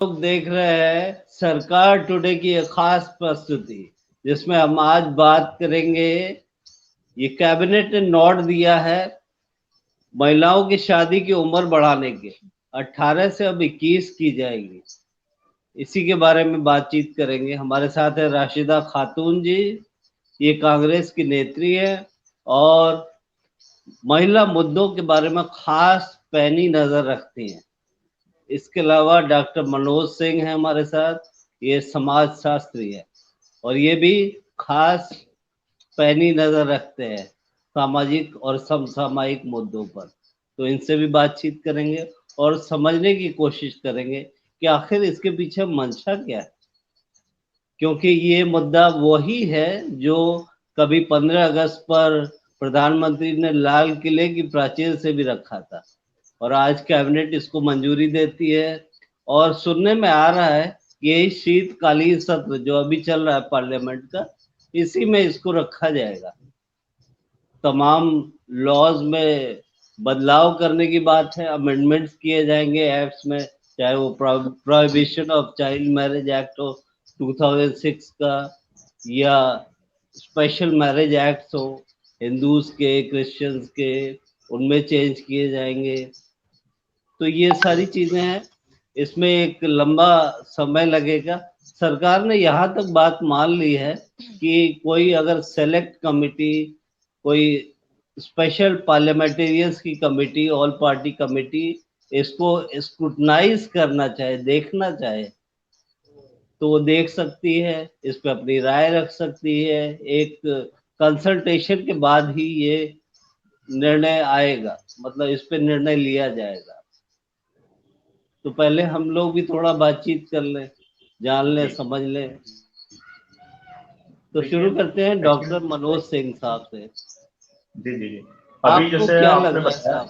लोग देख रहे हैं सरकार टुडे की एक खास प्रस्तुति, जिसमें हम आज बात करेंगे। ये कैबिनेट ने नोट दिया है महिलाओं की शादी की उम्र बढ़ाने के, 18 से अब 21 की जाएगी। इसी के बारे में बातचीत करेंगे। हमारे साथ है राशिदा खातून जी, ये कांग्रेस की नेत्री है और महिला मुद्दों के बारे में खास पैनी नजर रखती हैं। इसके अलावा डॉक्टर मनोज सिंह है हमारे साथ, ये समाज शास्त्री है और ये भी खास पैनी नजर रखते हैं सामाजिक और समसामयिक मुद्दों पर। तो इनसे भी बातचीत करेंगे और समझने की कोशिश करेंगे कि आखिर इसके पीछे मंशा क्या है, क्योंकि ये मुद्दा वही है जो कभी 15 अगस्त पर प्रधानमंत्री ने लाल किले की प्राचीर से भी रखा था और आज कैबिनेट इसको मंजूरी देती है। और सुनने में आ रहा है यही शीतकालीन सत्र जो अभी चल रहा है पार्लियामेंट का, इसी में इसको रखा जाएगा। तमाम लॉज में बदलाव करने की बात है, अमेंडमेंट्स किए जाएंगे एक्ट्स में, चाहे वो prohibition of child marriage act हो 2006 का या स्पेशल मैरिज एक्ट हो हिंदूज के क्रिश्चियंस के, उनमें चेंज किए जाएंगे। तो ये सारी चीजें हैं, इसमें एक लंबा समय लगेगा। सरकार ने यहाँ तक बात मान ली है कि कोई अगर सेलेक्ट कमिटी, कोई स्पेशल पार्लियामेंटेरियंस की कमिटी, ऑल पार्टी कमिटी इसको स्क्रूटनाइज करना चाहे, देखना चाहे, तो वो देख सकती है, इस पे अपनी राय रख सकती है। एक कंसल्टेशन के बाद ही ये निर्णय आएगा, मतलब इस पे निर्णय लिया जाएगा। तो पहले हम लोग भी थोड़ा बातचीत कर लें, जान लें, जी समझ लें। तो देखिए शुरू करते हैं एक्चुअली डॉक्टर मनोज सिंह साहब से। जी जी जी अभी आपको जैसे क्या लग आपने रहा है बताया। साहब?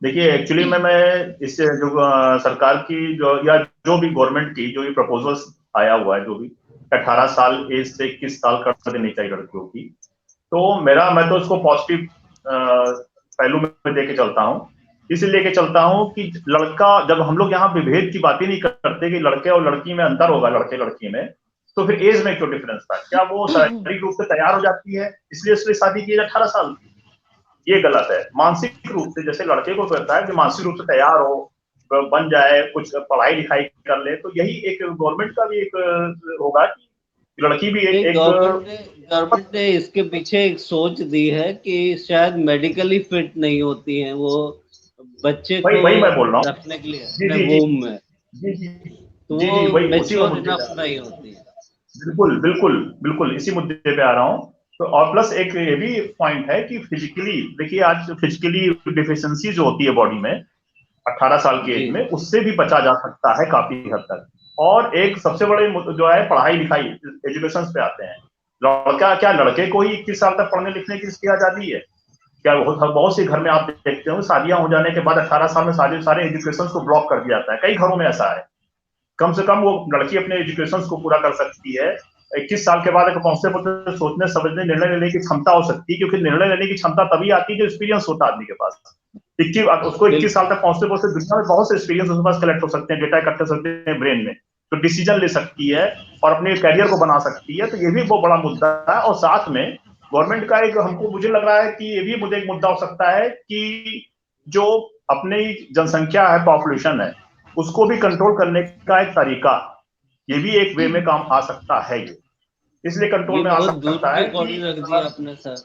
देखिए एक्चुअली में मैं इस जो सरकार की जो या जो भी गवर्नमेंट की जो ये प्रपोजल्स आया हुआ है, जो भी 18 साल एज से 21 साल कर देनी चाहिए लड़कियों की, तो मैं तो इसको पॉजिटिव पहलू में देके चलता हूँ। इसलिए लेके चलता हूँ कि लड़का, जब हम लोग यहाँ विभेद की बात ही नहीं करते कि लड़के और लड़की में अंतर होगा, लड़के लड़की में, तो फिर एज में क्यों डिफरेंस था? क्या वो शारीरिक रूप से तैयार हो जाती है इसलिए उसकी शादी की 18 साल की? ये गलत है। मानसिक रूप से, जैसे लड़के को कहता है कि मानसिक रूप से तैयार हो, बन जाए, कुछ पढ़ाई लिखाई कर ले, तो यही एक गवर्नमेंट का भी एक होगा कि लड़की भी नहीं, एक गवर्नमेंट ने इसके पीछे एक सोच दी है कि शायद मेडिकली फिट नहीं होती हैं वो बच्चे वही को वही मैं बोल रहा हूँ। रखने के लिए जी अपने जी जी वोम में, जी जी तो जी जी वो वही उसी में मेच्योर मुद्दे पे इनफ आ रहा नहीं हूँ। होती है। बिल्कुल बिल्कुल बिल्कुल इसी मुद्दे पे आ रहा हूँ। तो और प्लस एक ये भी पॉइंट है कि फिजिकली, देखिए आज फिजिकली डिफिशियंसी जो होती है बॉडी में 18 साल की जी एज में, उससे भी बचा जा सकता है काफी हद तक। और एक सबसे बड़े जो है पढ़ाई लिखाई, एजुकेशन पे आते हैं। लड़का क्या, लड़के को ही 21 साल तक पढ़ने लिखने की इसकी आजादी है क्या? बहुत से घर में आप देखते हो शादियां हो जाने के बाद 18 साल में सारे एजुकेशन को ब्लॉक कर दिया जाता है। कई घरों में ऐसा है। कम से कम वो लड़की अपने एजुकेशन को पूरा कर सकती है। 21 साल के बाद एक कौन से सोचने समझने निर्णय लेने की क्षमता हो सकती है, क्योंकि निर्णय लेने की क्षमता तभी आती है जो एक्सपीरियंस होता है आदमी के पास। 21 उसको 21 साल बिल्कुल। तक पहुंचते पहुंचते दुनिया में बहुत से एक्सपीरियंस उसके पास कलेक्ट हो सकते हैं, डेटा इकट्ठे हो सकते हैं ब्रेन में, तो डिसीजन ले सकती है और अपने करियर को बना सकती है। तो ये भी बहुत बड़ा मुद्दा है। और साथ में गवर्नमेंट का एक, हमको मुझे लग रहा है कि ये भी मुद्दा एक मुद्दा हो सकता है कि जो अपनी जनसंख्या है, पॉपुलेशन है, उसको भी कंट्रोल करने का एक तरीका, ये भी एक वे में काम आ सकता है। ये इसलिए कंट्रोल ये में आ बहुत दूर सकता है की कि कौड़ी रख दी आपने सर।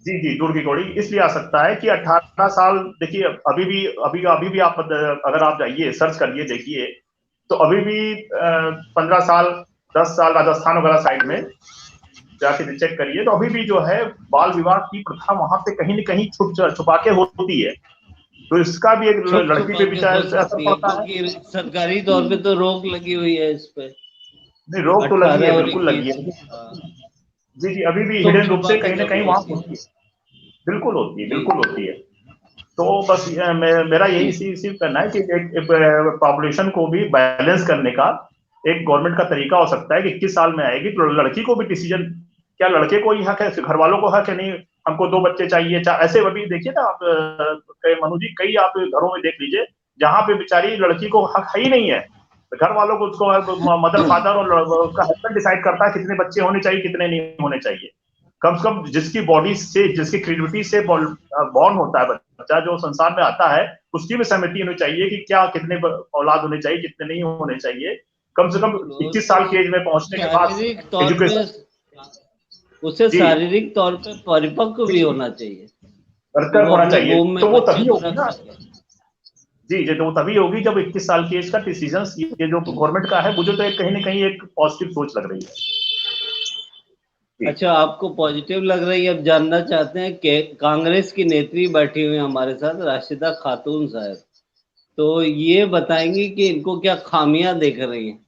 जी जी दूर की कौड़ी इसलिए आ सकता है कि 18 साल, देखिए अभी भी आप अगर आप जाइए सर्च करिए देखिए, तो अभी भी 15 साल 10 साल राजस्थान वगैरह साइड में जाके चेक करिए, तो अभी भी जो है बाल विवाह की प्रथा वहां पे कहीं न कहीं छुपा के होती है। तो इसका भी एक छुप लड़की छुपा पे के भी हो शायद असर सकती है पड़ता है। क्योंकि सरकारी तौर पे तो रोक लगी हुई है इस पे, नहीं, रोक तो लगी 18 है, और बिल्कुल लगी 21। है। जी जी अभी भी छुप हिडन रूप छुपा से के कहीं ना कहीं जरूर वहां होती है। होती है। बिल्कुल होती है, जी बिल्कुल जी होती है। तो बस मेरा यही इसी करना है कि एक पॉपुलेशन को भी बैलेंस करने का एक गवर्नमेंट का तरीका हो सकता है कि 21 साल में आएगी तो लड़की को भी डिसीजन, क्या लड़के को ही हक है, घर वालों को हक है, नहीं हमको 2 बच्चे चाहिए, ऐसे अभी देखिए ना आप, मनु जी, कई आप घरों में देख लीजिए, जहाँ पे बेचारी लड़की को हक है ही नहीं है, घर वालों को, उसको मदर फादर और उसका हस्बैंड डिसाइड करता है कितने बच्चे होने चाहिए कितने नहीं होने चाहिए। कम से कम जिसकी बॉडी से, जिसकी क्रिएटिविटी से बॉर्न होता है बच्चा, जो संसार में आता है, उसकी भी सहमति होनी चाहिए कि क्या कितने औलाद होने चाहिए कितने नहीं होने चाहिए। कम से कम 21 साल की एज में पहुंचने के बाद शारीरिक तौर एजुकेशन, पे उसे शारीरिक तौर पे परिपक्व भी होना चाहिए, वर्कर होना चाहिए। वomb में तो वो बच्चे तभी को होगी रख ना सके। जी, तो वो तभी होगी जब 21 साल की एज का डिसीजन ये जो गवर्नमेंट का है, मुझे तो कहीं ना कहीं एक पॉजिटिव सोच लग रही है। अच्छा, आपको पॉजिटिव लग रही है। अब जानना चाहते हैं कि कांग्रेस की नेत्री बैठी हुई है हमारे साथ, राशिदा खातून साहब, तो ये बताएंगे कि इनको क्या खामियां देख रही हैं।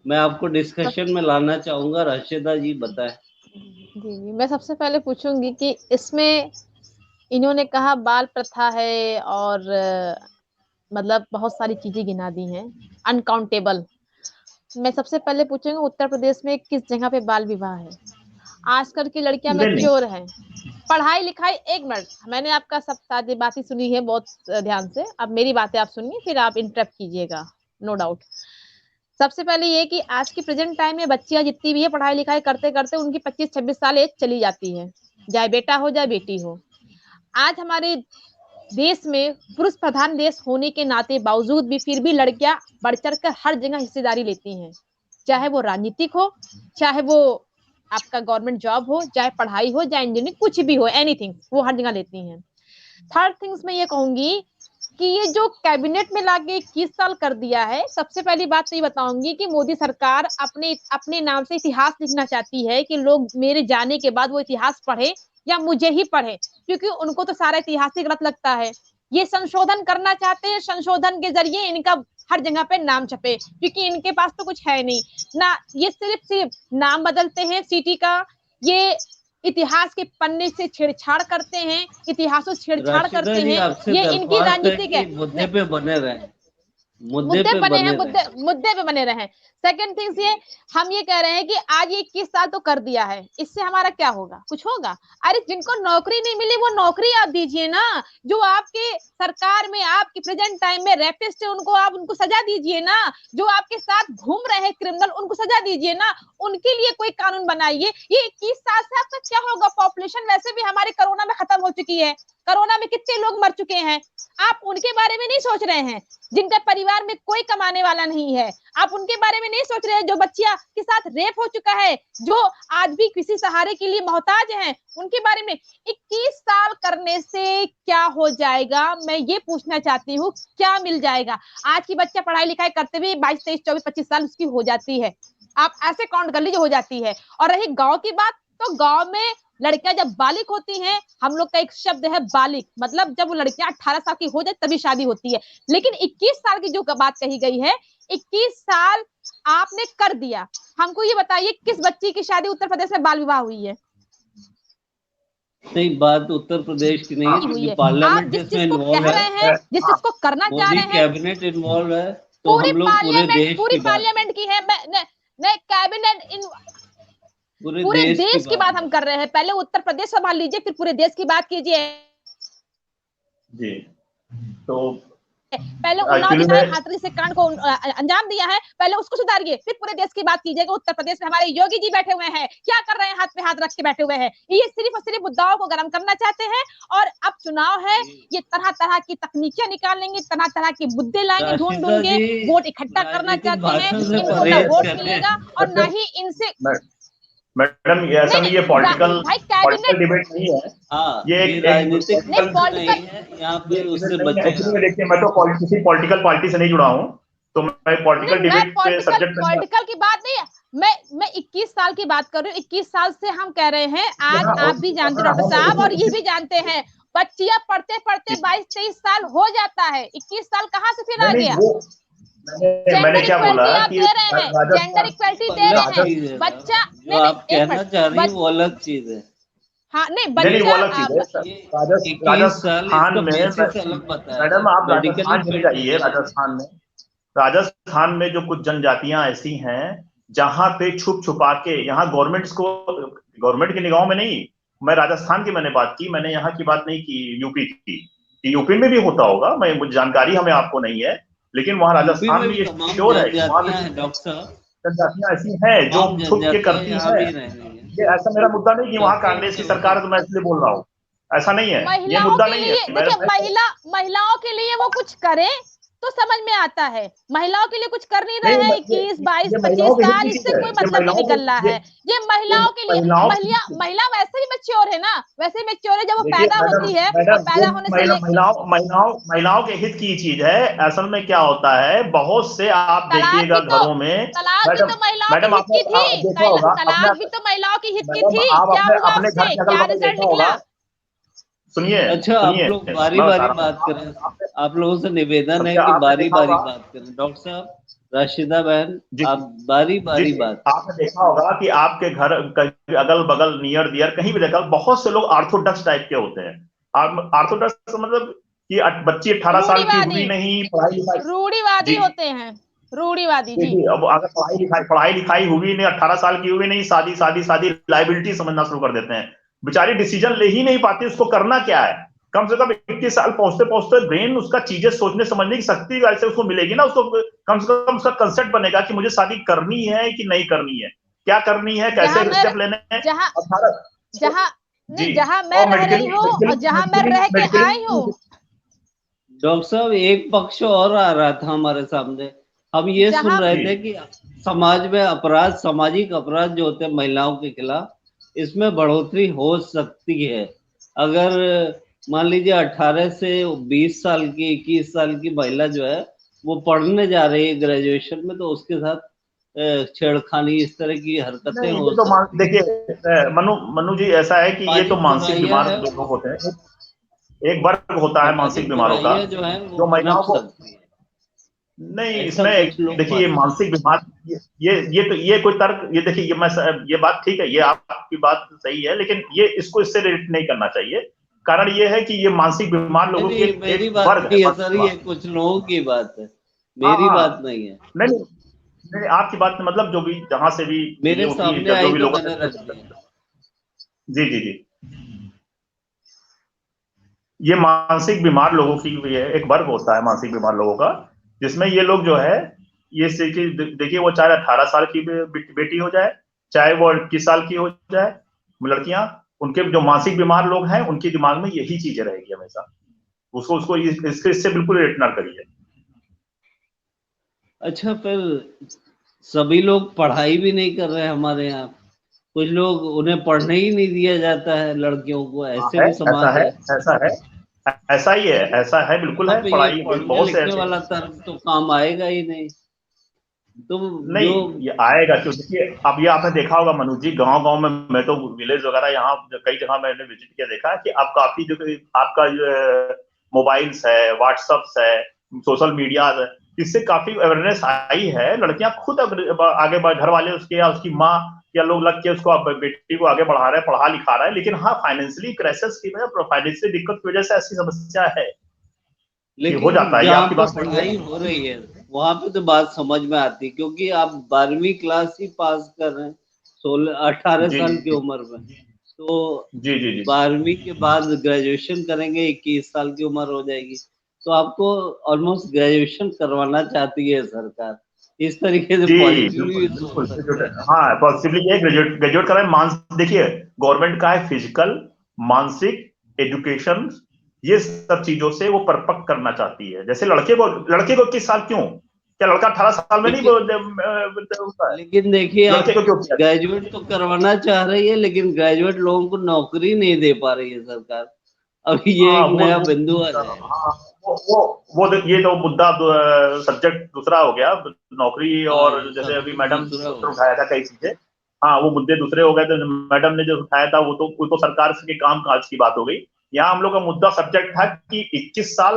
मैं आपको डिस्कशन में लाना चाहूंगा, राशिदा जी बताएं। जी, मैं सबसे पहले पूछूंगी कि इसमें इन्होंने कहा बाल प्रथा है और मतलब बहुत सारी चीजें गिना दी हैं अनकाउंटेबल। मैं सबसे पहले पूछूंगी उत्तर प्रदेश में किस जगह पे बाल विवाह है? आजकल की लड़कियां मैच्योर हैं, पढ़ाई लिखाई। एक मिनट, मैंने आपका सब सारी बातें सुनी है बहुत ध्यान से, अब मेरी बातें आप सुनिए फिर आप इंटरप्ट कीजिएगा, नो डाउट। सबसे पहले ये कि आज की प्रेजेंट टाइम में बच्चियां जितनी भी है पढ़ाई लिखाई करते करते उनकी 25-26 साल एज चली जाती है, चाहे बेटा हो चाहे बेटी हो। आज हमारे देश में पुरुष प्रधान देश होने के नाते बावजूद भी फिर भी लड़कियां बढ़ चढ़ कर हर जगह हिस्सेदारी लेती हैं, चाहे वो राजनीतिक हो, चाहे वो आपका गवर्नमेंट जॉब हो, चाहे पढ़ाई हो, चाहे इंजीनियरिंग, कुछ भी हो, एनीथिंग वो हर जगह लेती हैं। थर्ड थिंग्स मैं ये कहूंगी कि ये जो कैबिनेट में लाके 21 साल कर दिया है, सबसे पहली बात तो ये बताऊंगी कि मोदी सरकार अपने अपने नाम से इतिहास लिखना चाहती है कि लोग मेरे जाने के बाद वो इतिहास पढ़े या मुझे ही पढ़े, क्योंकि उनको तो सारा इतिहास ही गलत लगता है। ये संशोधन करना चाहते हैं, संशोधन के जरिए इनका हर जगह पे नाम छपे, क्योंकि इनके पास तो कुछ है नहीं ना। ये सिर्फ नाम बदलते हैं सिटी का, ये इतिहास के पन्ने से छेड़छाड़ करते हैं, इतिहासों से छेड़छाड़ करते हैं, ये इनकी राजनीतिक है। मुद्दे पे बने रहे, मुद्दे बने हैं, मुद्दे पे बने रहे। सेकंड थिंग्स ये हम ये कह रहे हैं कि आज ये 21 साल तो कर दिया है, इससे हमारा क्या होगा? कुछ होगा? अरे जिनको नौकरी नहीं मिली वो नौकरी आप दीजिए ना। जो आपके सरकार में आपके प्रेजेंट टाइम में रेपिस्ट है उनको आप उनको सजा दीजिए ना। जो आपके साथ घूम रहे हैं क्रिमिनल उनको सजा दीजिए ना, उनके लिए कोई कानून बनाइए। ये 21 साल से आपका क्या होगा? पॉपुलेशन वैसे भी हमारे कोरोना में खत्म हो चुकी है, कोरोना में कितने लोग मर चुके हैं, आप उनके बारे में नहीं सोच रहे हैं। जिनका परिवार में कोई कमाने वाला नहीं है, आप उनके बारे में नहीं सोच रहे हैं। जो बच्चियां के साथ रेप हो चुका है, जो आज भी किसी सहारे के लिए मोहताज हैं, उनके बारे में 21 साल करने से क्या हो जाएगा? मैं ये पूछना चाहती हूँ, क्या मिल जाएगा? आज की बच्चा पढ़ाई लिखाई करते हुए 22, 23, 24, 25 साल उसकी हो जाती है, आप ऐसे काउंट कर लीजिए हो जाती है। और रही गांव की बात, तो गांव में लड़कियां जब बालिक होती हैं, हम लोग का एक शब्द है बालिक, मतलब जब वो लड़कियां 18 साल की हो जाए तभी शादी होती है। लेकिन 21 साल की जो बात कही गई है, 21 साल आपने कर दिया। हमको ये बताइए किस बच्ची की शादी उत्तर प्रदेश में बाल विवाह हुई है? नहीं, बात उत्तर प्रदेश की नहीं है, क्योंकि पार्लियामेंट जिस जिसमें चीज को इन्वॉल्व कह है, रहे हैं, जिस चीज को करना चाह मोदी रहे हैं, कैबिनेट इन्वॉल्व है, तो हम लोग पूरे देश पूरी की बात, पार्लियामेंट की है। मैं कैबिनेट पूरे देश की बात हम कर रहे हैं। पहले उत्तर प्रदेश संभाल लीजिए फिर पूरे देश की बात कीजिए। जी, तो पहले उन्नाव विधायक हाथरस कांड को अंजाम दिया है, पहले उसको सुधारिए फिर पूरे देश की बात कीजिएगा। उत्तर प्रदेश में हमारे योगी जी बैठे हुए हैं, क्या कर रहे हैं? हाथ पे हाथ रख के बैठे हुए हैं। ये सिर्फ और सिर्फ मुद्दाओं को गर्म करना चाहते हैं। और अब चुनाव है, ये तरह तरह की तकनीकें निकालेंगे, तरह तरह के मुद्दे लाएंगे, ढूंढ के वोट इकट्ठा करना चाहते हैं। इनको ना वोट मिलेगा और ना ही इनसे। मैडम ऐसा नहीं, ये पॉलिटिकल डिबेट नहीं है। हाँ, ये राजनीतिक नहीं है यहाँ पे, उससे बचेगा। देखिए, मैं तो किसी पॉलिटिकल पार्टी से नहीं जुड़ा हूँ, तो मैं पॉलिटिकल डिबेट पे सब्जेक्ट पॉलिटिकल की बात नहीं है। मैं 21 साल की बात कर रही हूँ। 21 साल से हम कह रहे हैं, आज आप भी जानते डॉक्टर साहब और ये भी जानते हैं, बच्चियां पढ़ते पढ़ते 22-23 साल हो जाता है। 21 साल कहाँ से फिर आ गया? मैंने क्या बोला कि जेंडर इक्वलिटी दे रहे हैं। बच्चा जो आप कहना चाह रही है वो अलग चीज है। हाँ नहीं, बच्चा वो अलग चीज है। राजस्थान में मैडम, आप राजस्थान चले जाइए। राजस्थान में जो कुछ जनजातियां ऐसी हैं जहां पे छुप छुपा के, यहाँ गवर्नमेंट की निगाहों में नहीं, मैं राजस्थान की मैंने बात की, मैंने यहाँ की बात नहीं की, यूपी की। यूपी में भी होता होगा, मैं मुझे जानकारी हमें आपको नहीं है, लेकिन वहाँ राजस्थान में ये श्योर है, वहाँ डॉक्टर साहब जनजातियां ऐसी हैं जो छुप के करती है। ये ऐसा मेरा मुद्दा नहीं कि वहाँ कांग्रेस की सरकार है तो मैं इसलिए बोल रहा हूँ, ऐसा नहीं है, ये मुद्दा नहीं है। देखिए महिलाओं के लिए वो कुछ करे तो समझ में आता है, महिलाओं के लिए कुछ कर नहीं रहे हैं। 21, 22, 25 साल, इससे कोई मतलब नहीं निकल रहा है। ये महिलाओं के लिए, महिला वैसे ही मैच्योर है ना, वैसे मैच्योर है जब वो पैदा होती है, और पैदा होने से महिलाओं के हित की चीज है। असल में क्या होता है, बहुत से आप देखिएगा घरों में, तलाक भी तो महिलाओं के हित की थी, तलाक भी तो महिलाओं के हित की थी। क्या हुआ उससे, क्या रिजल्ट निकला? सुनिए, अच्छा, आप लोग बारी बारी बात करें, आप लोगों से निवेदन है कि बारी बारी बात करें। डॉक्टर साहब, राशिदा बहन, आप बारी बारी बात। आपने देखा होगा कि आपके घर अगल बगल नियर दियर कहीं भी देखा, बहुत से लोग ऑर्थोडॉक्स टाइप के होते हैं। ऑर्थोडॉक्स मतलब कि बच्ची 18 साल की हुई नहीं, पढ़ाई लिखाई, रूढ़िवादी होते हैं, रूढ़िवादी जी। अब अगर पढ़ाई लिखाई हुई नहीं, 18 साल की हुई नहीं, शादी शादी शादी लाइबिलिटी समझना शुरू कर देते हैं। बेचारी डिसीजन ले ही नहीं पाती, उसको करना क्या है। कम से कम 21 साल पहुंचते पहुंचते ब्रेन उसका चीजें सोचने समझने की शक्ति ऐसे उसको मिलेगी ना, उसको कम से कम उसका कंसेप्ट बनेगा कि मुझे शादी करनी है कि नहीं करनी है, क्या करनी है, कैसे स्टेप लेने हैं। जहां मैं रह रही हूँ और जहां मैं रह के आई हूँ। डॉक्टर साहब, एक पक्ष और आ रहा था हमारे सामने, हम ये सुन रहे थे कि समाज में अपराध, सामाजिक अपराध जो होते हैं महिलाओं के खिलाफ, इसमें बढ़ोतरी हो सकती है। अगर मान लीजिए 18 से 20 साल की, 21 साल की महिला जो है वो पढ़ने जा रही है ग्रेजुएशन में, तो उसके साथ छेड़खानी, इस तरह की हरकतें हो सकती। देखिए मनु जी, ऐसा है कि ये तो मानसिक बीमार लोग होते हैं। एक वर्ग होता है मानसिक बीमारों का जो है जो महिलाओं को नहीं, इसमें देखिए मानसिक बीमार, ये कोई तर्क, ये देखिए ये बात ठीक है, ये आपकी बात सही है, लेकिन ये इसको इससे रिलेट नहीं करना चाहिए। कारण ये है कि ये मानसिक बीमार लोगों की मेरी बात नहीं है सर, ये कुछ लोगों की बात है, मेरी बात नहीं है। नहीं, आपकी बात मतलब जो भी जहां से भी मेरे सामने जो आई भी तो लोगों मैंने रख दिया। जी जी जी, ये मानसिक बीमार लोगों की भी है, एक वर्ग होता है मानसिक बीमार लोगों का, जिसमें ये लोग जो है, ये देखिए वो चाहे 18 साल की बेटी हो जाए, चाहे वो 21 साल की हो जाए, लड़कियां, उनके जो मानसिक बीमार लोग हैं उनके दिमाग में यही चीजें रहेगी हमेशा। उसको इससे बिल्कुल रिलेट ना करिए। अच्छा, फिर सभी लोग पढ़ाई भी नहीं कर रहे हैं हमारे यहाँ, कुछ लोग, उन्हें पढ़ने ही नहीं दिया जाता है लड़कियों को, ऐसे भी समाज है। ऐसा ही है, ऐसा है, बिल्कुल है। पढ़ाई पढ़ने लिखने वाला तर्क तो काम आएगा ही नहीं। तो नहीं, ये आएगा क्यों? देखिए, अब ये आपने देखा होगा मनु जी, गांव में, मैं तो विलेज वगैरह यहाँ कई जगह मैंने विजिट किया, देखा कि अब काफी जो आपका मोबाइल्स है, व्हाट्सएप्स है, सोशल मीडिया है, इससे काफी अवेयरनेस आई है। लड़कियां खुद आगे घर वाले उसके या उसकी माँ या लोग लग के उसको बेटी को आगे बढ़ा रहे हैं, पढ़ा लिखा रहा है। लेकिन हाँ, फाइनेंशियली क्राइसिस की वजह, फाइनेंशियली दिक्कत की वजह से ऐसी समस्या है, लेकिन हो जाता है। ये आपकी बात पढ़ाई हो रही है वहां पे तो बात समझ में आती, क्योंकि आप 12वीं क्लास ही पास कर रहे हैं 18 साल की उम्र में, तो जी 12वीं के बाद ग्रेजुएशन करेंगे, 21 साल की उम्र हो जाएगी, तो आपको ऑलमोस्ट ग्रेजुएशन करवाना चाहती है सरकार। इस तरीके से हाँ, पॉसिबली ग्रेजुएट कर रहे हैं। देखिए, गवर्नमेंट का है फिजिकल, मानसिक, एजुकेशन, ये सब चीजों से वो परिपक्व करना चाहती है। जैसे लड़के को 21 साल क्यों? क्या लड़का 18 साल में नहीं होता है? लेकिन देखिए, लड़के को क्यों ग्रेजुएट तो करवाना चाह रही है, लेकिन ग्रेजुएट लोगों को नौकरी नहीं दे पा रही है सरकार। अब ये एक नया बिंदु आ जाए। वो ये तो मुद्दा सब्जेक्ट दूसरा हो गया, नौकरी और जैसे अभी मैडम ने उठाया था कई चीजें, हाँ वो मुद्दे दूसरे हो गए। तो मैडम ने जो उठाया था वो तो सरकार के काम काज की बात हो गई। यहाँ हम लोग का मुद्दा सब्जेक्ट था कि 21 साल,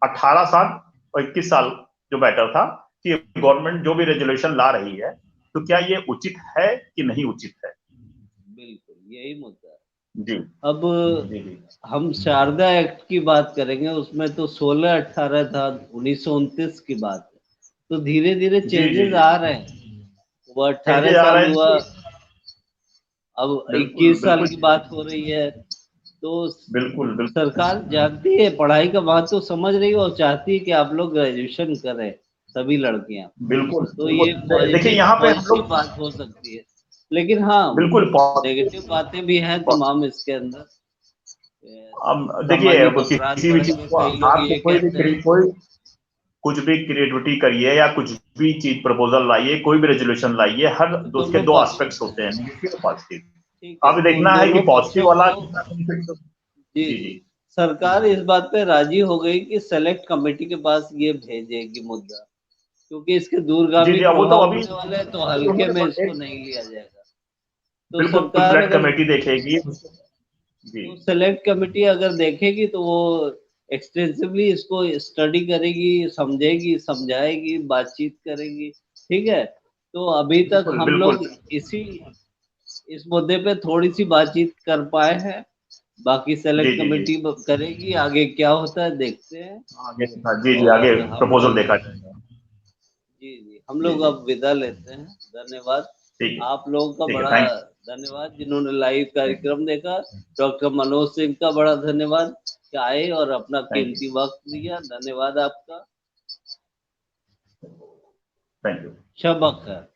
18 साल और 21 साल जो मैटर था, कि गवर्नमेंट जो भी रेजुलेशन ला रही है तो क्या ये उचित है कि नहीं उचित है। बिल्कुल यही मुद्दा है जी। अब हम शारदा एक्ट की बात करेंगे, उसमें तो 16-18 था, 1929 की बात है, तो धीरे धीरे चेंजेस आ रहे हैं। वो 18 साल हुआ, अब 21 साल की बात हो रही है, तो बिल्कुल बिल्कुल सरकार जानती है, पढ़ाई का महत्व तो समझ रही है और चाहती है कि आप लोग ग्रेजुएशन करें, सभी लड़कियां। बिल्कुल तो ये देखिए यहाँ पे हम पॉजिटिव लोग बात हो सकती है। लेकिन हाँ, बिल्कुल नेगेटिव बातें भी हैं तमाम इसके अंदर। अब देखिए सामाजिक अब अपराध किसी भी चीज बढ़ेंगे, को कई लोग आप ये कोई कहते हैं। कोई कुछ भी क्रिएटिविटी करिए या कुछ भी चीज प्रपोजल लाइए, कोई भी रेजोल्यूशन लाइए, हर तो उसके दोनों दो पक्ष एस्पेक्ट्स होते हैं, नेगेटिव और पॉजिटिव। ठीक है, अब तो उन देखना है कि दोनों पॉजिटिव पक्षों वाला को कितना बेनिफिट। जी जी जी जी सरकार इस बात पे राजी हो गई कि सेलेक्ट कमेटी के पास ये भेजेगी मुद्दा, क्योंकि इसके जी दूरगामी जी, अब वो तो प्रभाव अभी होने वाले हैं, तो हल्के में इसको एक नहीं लिया जाएगा। तो बिल्कुल सरकार सिलेक्ट अगर कमेटी देखेगी जी तो सेलेक्ट कमेटी अगर देखेगी तो वो एक्सटेंसिवली इसको स्टडी करेगी, समझेगी, समझाएगी, बातचीत करेगी। ठीक है, तो अभी तक बिल्कुल हम बिल्कुल लोग इसी इस मुद्दे पे थोड़ी सी बातचीत कर पाए हैं। बाकी जी सेलेक्ट जी जी कमेटी करेगी, आगे क्या होता है देखते हैं। आगे जी जी आगे और हम प्रपोजल लोग देखा जाएगा। जी जी हम जी लोग जी अब विदा लेते हैं। धन्यवाद ठीक आप लोगों का, है बड़ा थैंक धन्यवाद जिन्होंने लाइव थैंक कार्यक्रम देखा। डॉक्टर मनोज सिंह का बड़ा धन्यवाद कि आए और अपना थैंक कीमती वक्त दिया। धन्यवाद आपका। यू। शब बखैर।